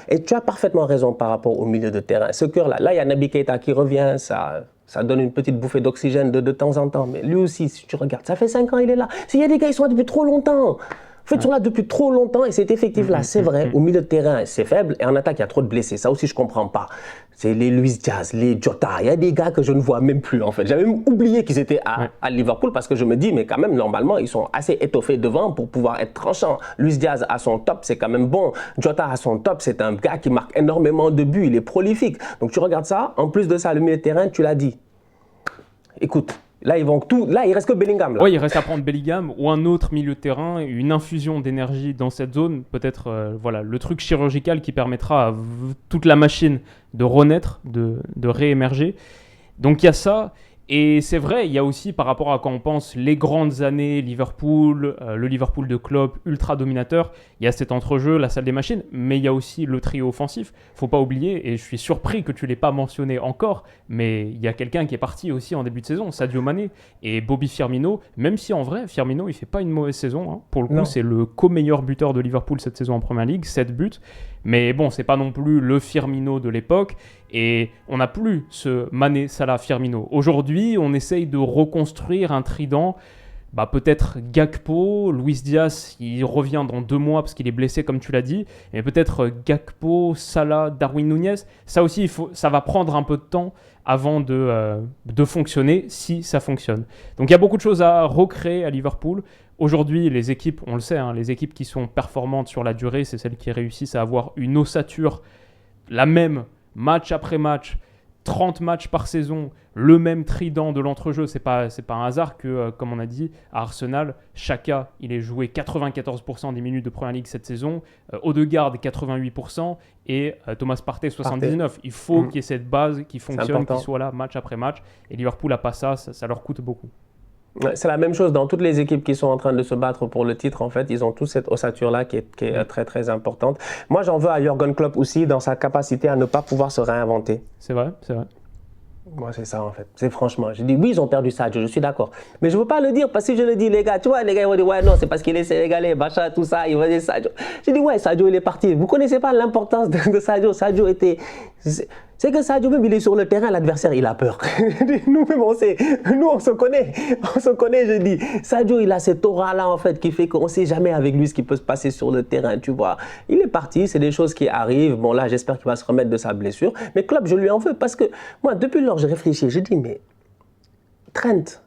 et tu as parfaitement raison par rapport au milieu de terrain. Ce cœur-là, il y a Naby Keita qui revient, ça donne une petite bouffée d'oxygène de temps en temps. Mais lui aussi, si tu regardes, ça fait 5 ans, il est là. S'il y a des gars, ils sont là depuis trop longtemps. En fait, ils sont là depuis trop longtemps et cet effectif-là, c'est vrai, au milieu de terrain, c'est faible et en attaque, il y a trop de blessés. Ça aussi, je ne comprends pas. C'est les Luis Diaz, les Jota, il y a des gars que je ne vois même plus en fait. J'avais même oublié qu'ils étaient à Liverpool parce que je me dis, mais quand même, normalement, ils sont assez étoffés devant pour pouvoir être tranchants. Luis Diaz à son top, c'est quand même bon. Jota à son top, c'est un gars qui marque énormément de buts, il est prolifique. Donc tu regardes ça, en plus de ça, le milieu de terrain, tu l'as dit. Écoute, Là, il reste que Bellingham. Là. Oui, il reste à prendre Bellingham ou un autre milieu de terrain, une infusion d'énergie dans cette zone. Peut-être voilà, le truc chirurgical qui permettra à toute la machine de renaître, de réémerger. Donc il y a ça. Et c'est vrai, il y a aussi par rapport à quand on pense les grandes années, Liverpool, le Liverpool de Klopp, ultra dominateur, il y a cet entrejeu, la salle des machines, mais il y a aussi le trio offensif. Faut pas oublier, et je suis surpris que tu l'aies pas mentionné encore, mais il y a quelqu'un qui est parti aussi en début de saison, Sadio Mané et Bobby Firmino, même si en vrai, Firmino, il fait pas une mauvaise saison. Hein. Pour le coup, c'est le co-meilleur buteur de Liverpool cette saison en Premier League, 7 buts. Mais bon, c'est pas non plus le Firmino de l'époque. Et on n'a plus ce Mané, Salah, Firmino. Aujourd'hui, on essaye de reconstruire un trident. Peut-être Gakpo, Luis Diaz, il revient dans 2 mois parce qu'il est blessé comme tu l'as dit. Mais peut-être Gakpo, Salah, Darwin Núñez. Ça aussi, ça va prendre un peu de temps avant de fonctionner, si ça fonctionne. Donc il y a beaucoup de choses à recréer à Liverpool. Aujourd'hui, les équipes, on le sait, hein, les équipes qui sont performantes sur la durée, c'est celles qui réussissent à avoir une ossature, la même, match après match, 30 matchs par saison, le même trident de l'entrejeu. C'est pas un hasard que, comme on a dit, à Arsenal, Xhaka, il est joué 94% des minutes de Premier League cette saison, Odegaard 88% et Thomas Partey 79%. Il faut qu'il y ait cette base qui fonctionne, qui soit là match après match. Et Liverpool n'a pas ça, ça leur coûte beaucoup. C'est la même chose dans toutes les équipes qui sont en train de se battre pour le titre. En fait, ils ont tous cette ossature-là qui est très, très importante. Moi, j'en veux à Jürgen Klopp aussi dans sa capacité à ne pas pouvoir se réinventer. C'est vrai, c'est vrai. Moi, c'est ça, en fait. C'est franchement. Je dis, oui, ils ont perdu Sadio, je suis d'accord. Mais je ne veux pas le dire parce que si je le dis, les gars, tu vois, les gars, ils vont dire, ouais, non, c'est parce qu'il est sénégalais, Bacha, tout ça, ils vont dire Sadio. Je dis, ouais, Sadio, il est parti. Vous ne connaissez pas l'importance de Sadio. Sadio était. C'est que Sadio, même, il est sur le terrain, l'adversaire, il a peur. Nous-mêmes, on sait. Nous, on se connaît. On se connaît, je dis. Sadio, il a cette aura-là, en fait, qui fait qu'on ne sait jamais avec lui ce qui peut se passer sur le terrain, tu vois. Il est parti, c'est des choses qui arrivent. Bon, là, j'espère qu'il va se remettre de sa blessure. Mais Klopp, je lui en veux parce que moi, depuis lors, je réfléchis. Je dis, mais Trent,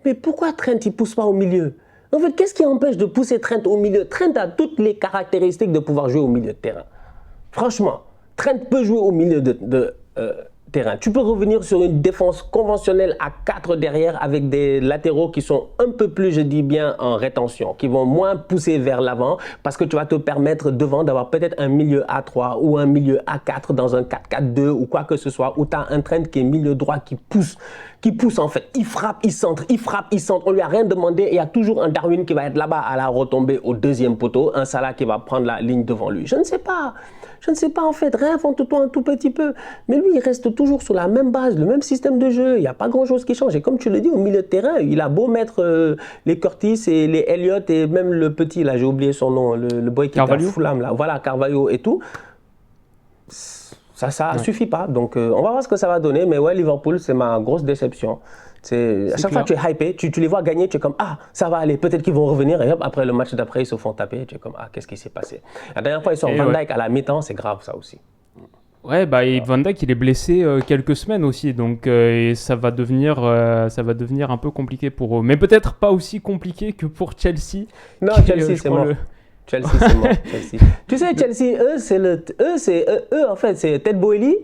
mais pourquoi Trent, il ne pousse pas au milieu? En fait, qu'est-ce qui empêche de pousser Trent au milieu? Trent a toutes les caractéristiques de pouvoir jouer au milieu de terrain. Franchement. Trent peut jouer au milieu de terrain. Tu peux revenir sur une défense conventionnelle à 4 derrière avec des latéraux qui sont un peu plus, je dis bien, en rétention, qui vont moins pousser vers l'avant parce que tu vas te permettre devant d'avoir peut-être un milieu A3 ou un milieu A4 dans un 4-4-2 ou quoi que ce soit, où tu as un Trent qui est milieu droit qui pousse en fait. Il frappe, il centre, il frappe, il centre. On lui a rien demandé et il y a toujours un Darwin qui va être là-bas à la retombée au 2e poteau, un Salah qui va prendre la ligne devant lui. Je ne sais pas en fait, réinvente-toi un tout petit peu. Mais lui, il reste toujours sur la même base, le même système de jeu. Il n'y a pas grand-chose qui change. Et comme tu le dis, au milieu de terrain, il a beau mettre les Curtis et les Elliott et même le petit, là, j'ai oublié son nom, le boy qui est à Fulham, là. Voilà, Carvalho et tout. Ça suffit pas. Donc, on va voir ce que ça va donner. Mais ouais, Liverpool, c'est ma grosse déception. À chaque fois que tu es hypé, tu les vois gagner, tu es comme, ah, ça va aller, peut-être qu'ils vont revenir. Et hop, après le match d'après, ils se font taper. Tu es comme, ah, qu'est-ce qui s'est passé? La dernière fois, ils sont Van Dijk à la mi-temps, c'est grave ça aussi. Ouais, et Van Dijk, il est blessé quelques semaines aussi. Donc, et ça va devenir un peu compliqué pour eux. Mais peut-être pas aussi compliqué que pour Chelsea. Non, Chelsea, c'est mort. Chelsea, c'est mort. Chelsea. Tu sais, Chelsea, eux, en fait, c'est Ted Boehly.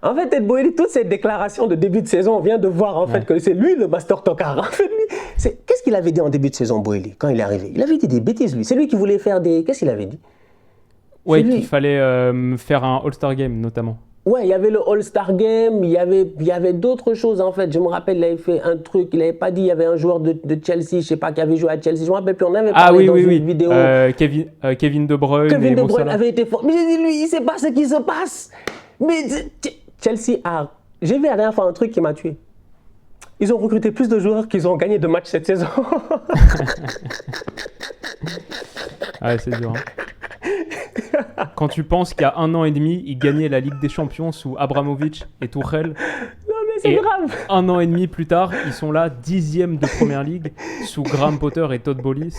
En fait, Ted Boehly, toutes ces déclarations de début de saison, on vient de voir en fait que c'est lui le master tocard. En fait, qu'est-ce qu'il avait dit en début de saison, Boehly, quand il est arrivé? Il avait dit des bêtises, lui. C'est lui qui voulait faire des... Qu'est-ce qu'il avait dit? Ouais, qu'il fallait faire un All-Star Game, notamment. Ouais, il y avait le All-Star Game, il y avait d'autres choses, en fait. Je me rappelle, il avait fait un truc, il n'avait pas dit, il y avait un joueur de Chelsea, je ne sais pas, qui avait joué à Chelsea. Je me rappelle plus, on avait parlé dans une vidéo. Kevin De Bruyne. Kevin De Bruyne avait été fort. Mais j'ai dit, lui, il ne sait pas ce qui se passe. Mais... Chelsea a... J'ai vu la dernière fois un truc qui m'a tué. Ils ont recruté plus de joueurs qu'ils ont gagné de matchs cette saison. Ouais, c'est dur. Hein. Quand tu penses qu'il y a 1 an et demi, ils gagnaient la Ligue des Champions sous Abramovich et Tuchel. Non, mais c'est grave. 1 an et demi plus tard, ils sont là, 10e de Première Ligue sous Graham Potter et Todd Boehly.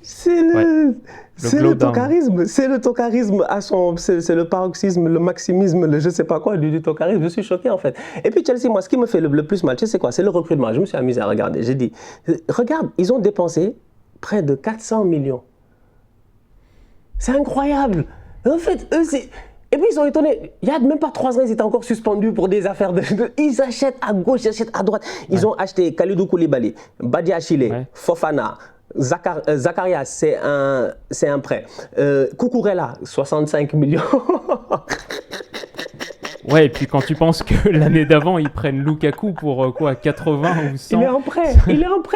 C'est le tocarisme. C'est le tocarisme c'est le paroxysme, le maximisme, le je sais pas quoi du tocarisme. Je suis choqué en fait. Et puis Chelsea, moi, ce qui me fait le plus mal, tu sais c'est quoi? C'est le recrutement. Je me suis amusé à regarder. J'ai dit, regarde, ils ont dépensé près de 400 millions. C'est incroyable. En fait, eux, c'est... Et puis ils sont étonnés. Il n'y a même pas 3 ans, ils étaient encore suspendus pour des affaires Ils achètent à gauche, ils achètent à droite. Ils ont acheté Kalidou Koulibaly, Badiashile, Fofana, Zakaria, c'est un prêt. Cucurella, 65 millions. Ouais, et puis quand tu penses que l'année d'avant, ils prennent Lukaku pour quoi, 80 ou 100. Il est en prêt,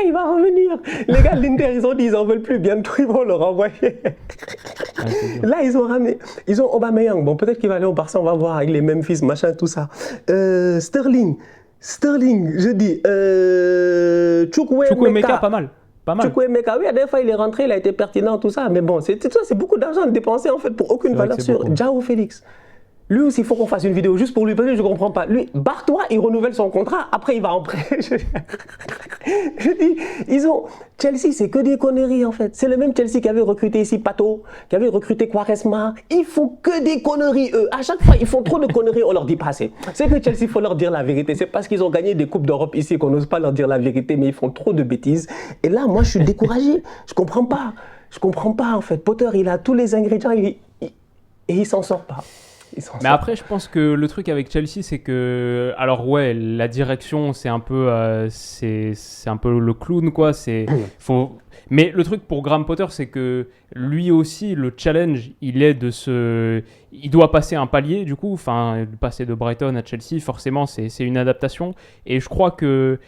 il va revenir. Les gars de l'Inter, ils ont dit ils n'en veulent plus, bientôt ils vont le renvoyer. Là, ils ont Aubameyang. Bon, peut-être qu'il va aller au Barça, on va voir avec les Memphis, machin, tout ça. Sterling, je dis. Chukwuemeka, pas mal. Chukwuemeka, oui, à des fois il est rentré, il a été pertinent, tout ça. Mais bon, c'est beaucoup d'argent dépensé en fait pour aucune valeur sûre. João Félix. Lui aussi, il faut qu'on fasse une vidéo juste pour lui, parce que je ne comprends pas. Lui, barre-toi, il renouvelle son contrat, après il va en prêt. Je dis, Chelsea, c'est que des conneries en fait. C'est le même Chelsea qui avait recruté ici Pato, qui avait recruté Quaresma. Ils font que des conneries, eux. À chaque fois, ils font trop de conneries, on leur dit pas assez. C'est que Chelsea, il faut leur dire la vérité. C'est parce qu'ils ont gagné des Coupes d'Europe ici qu'on n'ose pas leur dire la vérité, mais ils font trop de bêtises. Et là, moi, je suis découragé. Je comprends pas en fait. Potter, il a tous les ingrédients et il s'en sort pas. Mais après, je pense que le truc avec Chelsea, c'est que, alors ouais, la direction, c'est un peu le clown, quoi. Mais le truc pour Graham Potter, c'est que lui aussi, le challenge, il doit passer un palier, du coup, enfin, passer de Brighton à Chelsea, forcément, c'est une adaptation. Et je crois que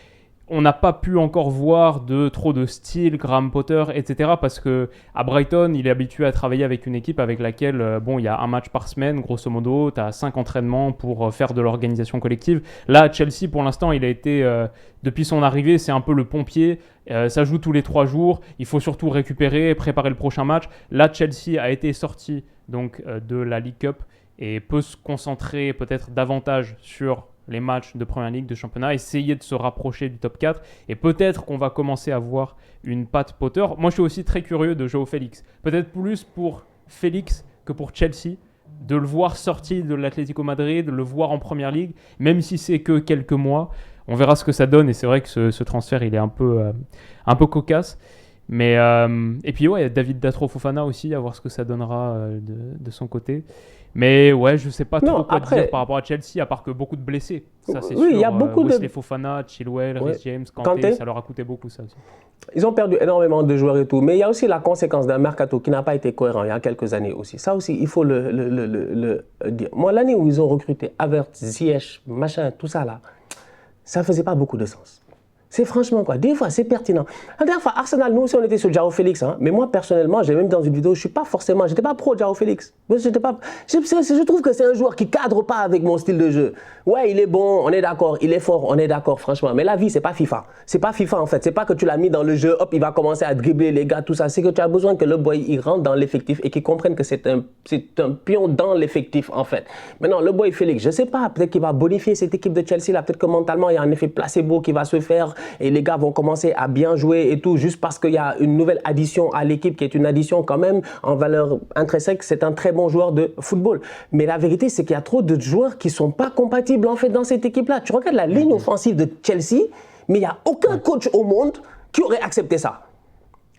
on n'a pas pu encore voir trop de style, Graham Potter, etc. Parce qu'à Brighton, il est habitué à travailler avec une équipe avec laquelle, il y a un match par semaine, grosso modo. Tu as 5 entraînements pour faire de l'organisation collective. Là, à Chelsea, pour l'instant, il a été, depuis son arrivée, c'est un peu le pompier. Ça joue tous les 3 jours. Il faut surtout récupérer, préparer le prochain match. Là, Chelsea a été sorti donc, de la League Cup et peut se concentrer peut-être davantage sur les matchs de Première Ligue, de championnat, essayer de se rapprocher du top 4 et peut-être qu'on va commencer à voir une patte Potter. Moi, je suis aussi très curieux de João Félix. Peut-être plus pour Félix que pour Chelsea, de le voir sortir de l'Atlético Madrid, de le voir en Première Ligue, même si c'est que quelques mois. On verra ce que ça donne et c'est vrai que ce transfert, il est un peu cocasse. Mais, et puis, ouais, David Datro Fofana aussi, à voir ce que ça donnera de son côté. Mais ouais, je sais pas trop quoi dire par rapport à Chelsea, à part que beaucoup de blessés. Ça, c'est sûr. Il y a beaucoup Wesley Fofana, Chilwell, Reece James, Kanté, ça leur a coûté beaucoup, ça aussi. Ils ont perdu énormément de joueurs et tout. Mais il y a aussi la conséquence d'un mercato qui n'a pas été cohérent il y a quelques années aussi. Ça aussi, il faut le dire. Moi, l'année où ils ont recruté Havertz, Ziyech, machin, tout ça là, ça faisait pas beaucoup de sens. C'est franchement quoi, des fois c'est pertinent. La dernière fois, Arsenal, nous aussi on était sur João Félix, hein, mais moi personnellement, j'ai même dans une vidéo, j'étais pas pro João Félix. Je trouve que c'est un joueur qui cadre pas avec mon style de jeu. Ouais, il est bon, on est d'accord, il est fort, on est d'accord, franchement. Mais la vie, c'est pas FIFA. C'est pas FIFA en fait. C'est pas que tu l'as mis dans le jeu, hop, il va commencer à dribbler les gars, tout ça. C'est que tu as besoin que le boy il rentre dans l'effectif et qu'il comprenne que c'est un pion dans l'effectif en fait. Maintenant, le boy Félix, je sais pas, peut-être qu'il va bonifier cette équipe de Chelsea là, peut-être que mentalement il y a un effet placebo qui va se faire. Et les gars vont commencer à bien jouer et tout, juste parce qu'il y a une nouvelle addition à l'équipe qui est une addition quand même en valeur intrinsèque. C'est un très bon joueur de football. Mais la vérité, c'est qu'il y a trop de joueurs qui ne sont pas compatibles en fait dans cette équipe-là. Tu regardes la ligne offensive de Chelsea, mais il n'y a aucun coach au monde qui aurait accepté ça.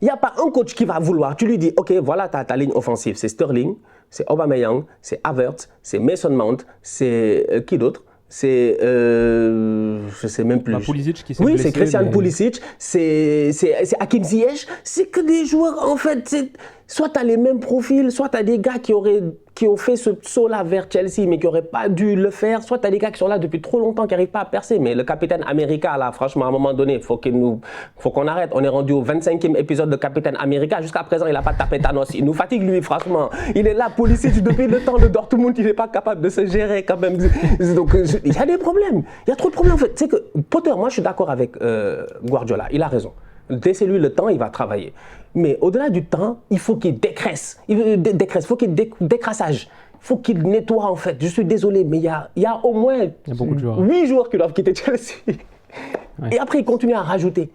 Il n'y a pas un coach qui va vouloir. Tu lui dis, OK, voilà ta ligne offensive. C'est Sterling, c'est Aubameyang, c'est Havertz, c'est Mason Mount, c'est qui d'autre? C'est, je sais même plus. Pulisic qui s'est blessé. Oui, c'est Christian Pulisic, c'est Hakim Ziyech. C'est que des joueurs, en fait, soit tu as les mêmes profils, soit tu as des gars qui ont fait ce saut-là vers Chelsea, mais qui n'auraient pas dû le faire. Soit tu as des gars qui sont là depuis trop longtemps, qui n'arrivent pas à percer. Mais le Capitaine America, là, franchement, à un moment donné, faut qu'on arrête. On est rendu au 25e épisode de Capitaine America. Jusqu'à présent, il n'a pas tapé Thanos. Il nous fatigue, lui, franchement. Il est là, Pulisic, depuis le temps de Dortmund, il n'est pas capable de se gérer quand même. Donc, il y a des problèmes. Il y a trop de problèmes, en fait. C'est que Potter, moi, je suis d'accord avec Guardiola. Il a raison. Laissez-lui le temps, il va travailler. Mais au-delà du temps, il faut qu'il décraisse. Il faut qu'il y ait décrassage. Il faut qu'il nettoie en fait. Je suis désolé, mais il y a au moins 8 joueurs qui doivent quitter Chelsea. Ouais. Et après, il continue à rajouter.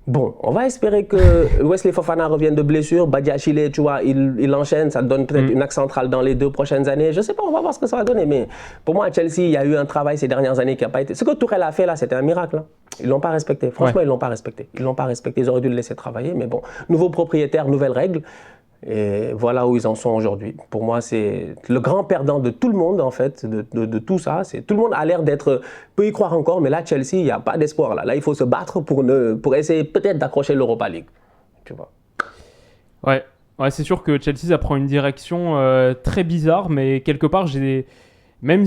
Bon, on va espérer que Wesley Fofana revienne de blessure. Badiashile, tu vois, il enchaîne. Ça donne peut-être une axe centrale dans les 2 prochaines années. Je ne sais pas, on va voir ce que ça va donner. Mais pour moi, à Chelsea, il y a eu un travail ces dernières années qui n'a pas été... Ce que Tuchel a fait là, c'était un miracle. Hein. Ils ne l'ont pas respecté. Franchement, ils ne l'ont pas respecté. Ils ne l'ont pas respecté. Ils auraient dû le laisser travailler. Mais bon, nouveau propriétaire, nouvelles règles. Et voilà où ils en sont aujourd'hui. Pour moi, c'est le grand perdant de tout le monde, en fait, de tout ça. Tout le monde a l'air peut y croire encore, mais là, Chelsea, il n'y a pas d'espoir. Là, il faut se battre pour essayer peut-être d'accrocher l'Europa League. Tu vois. Ouais. Ouais, c'est sûr que Chelsea, ça prend une direction très bizarre, mais quelque part,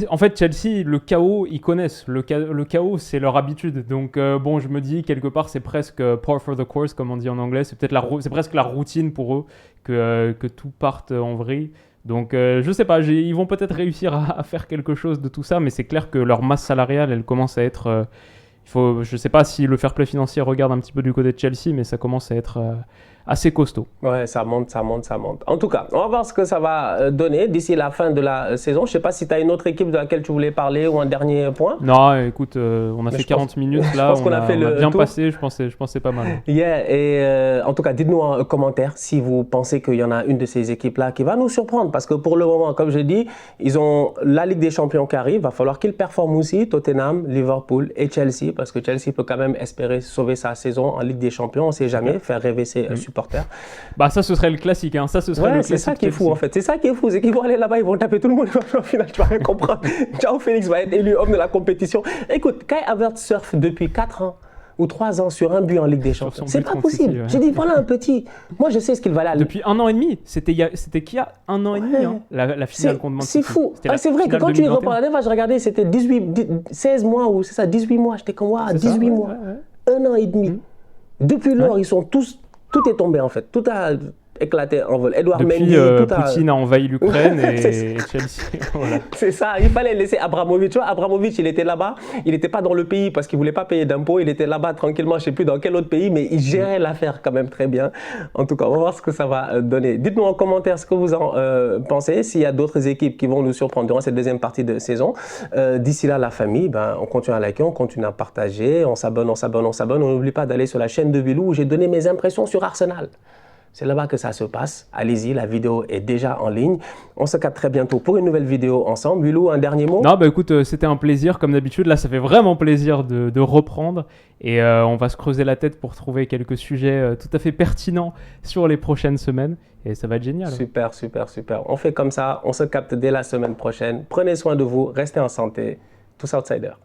en fait, Chelsea, le chaos, ils connaissent. Le chaos, c'est leur habitude. Donc, bon, je me dis, quelque part, c'est presque par for the course, comme on dit en anglais. C'est presque la routine pour eux que tout parte en vrille. Donc, je sais pas, ils vont peut-être réussir à faire quelque chose de tout ça, mais c'est clair que leur masse salariale, elle commence à être... je sais pas si le fair play financier regarde un petit peu du côté de Chelsea, mais ça commence à être assez costaud. Ouais, ça monte. En tout cas, on va voir ce que ça va donner d'ici la fin de la saison. Je sais pas si tu as une autre équipe de laquelle tu voulais parler ou un dernier point. Non, écoute, on a fait 40 minutes là, je pense qu'on a fait le bien tour. passé, je pensais pas mal. Yeah, et en tout cas, dites-nous en commentaire si vous pensez qu'il y en a une de ces équipes-là qui va nous surprendre. Parce que pour le moment, comme je dis, ils ont la Ligue des Champions qui arrive. Il va falloir qu'ils performent aussi, Tottenham, Liverpool et Chelsea. Parce que Chelsea peut quand même espérer sauver sa saison en Ligue des Champions. On ne sait jamais, faire rêver ses supporters. Bah ça, ce serait le classique. Hein. Ça, ce serait le classique. C'est ça qui est fou en fait. C'est ça qui est fou. C'est qu'ils vont aller là-bas, ils vont taper tout le monde. Au final, tu vas rien comprendre. Ciao Félix va être élu homme de la compétition. Écoute, Kai Havertz surfe depuis 4 ans ou 3 ans sur un but en Ligue des Champions. C'est pas possible. Ouais. J'ai dit, voilà un petit. Moi, je sais ce qu'il va aller. Depuis 1 an et demi. C'était qu'il y a 1 an et demi, hein, la finale contre Man City. C'est fou. C'est vrai que quand tu y reprends la dernière fois, je regardais, c'était 16 mois ou c'est ça, 18 mois. J'étais comme, waouh, 18 mois. 1 an et demi. Depuis lors, ils sont tous. Tout est tombé en fait. Tout a éclaté en vol. Edouard Mendy, Poutine a envahi l'Ukraine et Chelsea. Voilà. C'est ça, il fallait laisser Abramovich. Tu vois, Abramovich, il était là-bas, il n'était pas dans le pays parce qu'il ne voulait pas payer d'impôts, il était là-bas tranquillement, je ne sais plus dans quel autre pays, mais il gérait l'affaire quand même très bien. En tout cas, on va voir ce que ça va donner. Dites-nous en commentaire ce que vous en pensez, s'il y a d'autres équipes qui vont nous surprendre durant cette deuxième partie de saison. D'ici là, la famille, on continue à liker, on continue à partager, on s'abonne. On n'oublie pas d'aller sur la chaîne de Vilou où j'ai donné mes impressions sur Arsenal. C'est là-bas que ça se passe. Allez-y, la vidéo est déjà en ligne. On se capte très bientôt pour une nouvelle vidéo ensemble. Wilou, un dernier mot? Non, écoute, c'était un plaisir comme d'habitude. Là, ça fait vraiment plaisir de reprendre. Et on va se creuser la tête pour trouver quelques sujets tout à fait pertinents sur les prochaines semaines. Et ça va être génial. Super. On fait comme ça. On se capte dès la semaine prochaine. Prenez soin de vous. Restez en santé. Tous outsiders.